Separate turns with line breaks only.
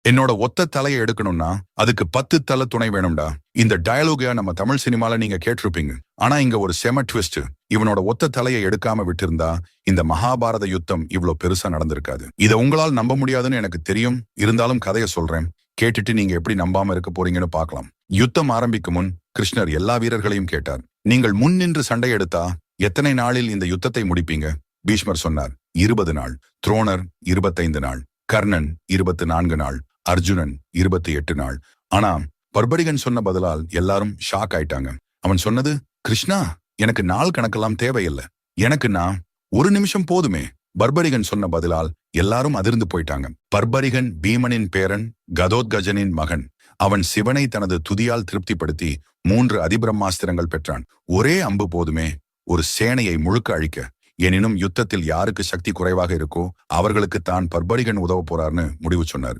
என்னோட ஒத்த தலையை எடுக்கணும்னா அதுக்கு 10 தலை துணை வேணும்டா. இந்த டயலாக நம்ம தமிழ் சினிமால நீங்க கேட்டிருப்பீங்க. ஆனா இங்க ஒரு செம ட்விஸ்ட். இவனோட ஒத்த தலையை எடுக்காம விட்டிருந்தா இந்த மகாபாரத யுத்தம் இவ்ளோ பெருசா நடந்திருக்காது. இத உங்களால் நம்ப முடியாதுன்னு எனக்கு தெரியும். இருந்தாலும் கதையை சொல்றேன். கேட்டுட்டு நீங்க எப்படி நம்பாம இருக்க போறீங்கன்னு பார்க்கலாம். யுத்தம் ஆரம்பிக்கும் முன் கிருஷ்ணர் எல்லா வீரர்களையும் கேட்டார். நீங்கள் முன் நின்று சண்டை எடுத்தா எத்தனை நாளில் இந்த யுத்தத்தை முடிப்பீங்க? பீஷ்மர் சொன்னார், 20 நாள். துரோணர் 25 நாள். கர்ணன் 24 நாள். அர்ஜுனன் 28 நாள். ஆனா பர்படிகன் சொன்ன பதிலால் எல்லாரும் ஷாக் ஆயிட்டாங்க. அவன் சொன்னது, கிருஷ்ணா, எனக்கு நாள் கணக்கெல்லாம் தேவையில்லை. எனக்கு நான் 1 நிமிஷம் போதுமே. பர்பரிகன் சொன்ன பதிலால் எல்லாரும் அதிர்ந்து போயிட்டாங்க. பர்பரிகன் பீமனின் பேரன், கடோத்கஜனின் மகன். அவன் சிவனை தனது துதியால் திருப்திப்படுத்தி 3 அதிபிரம்மாஸ்திரங்கள் பெற்றான். ஒரே அம்பு போதுமே ஒரு சேனையை முழுக்க அழிக்க. எனினும் யுத்தத்தில் யாருக்கு சக்தி குறைவாக இருக்கோ அவர்களுக்கு தான் பர்பரிகன் உதவ போறார்னு முடிவு சொன்னார்.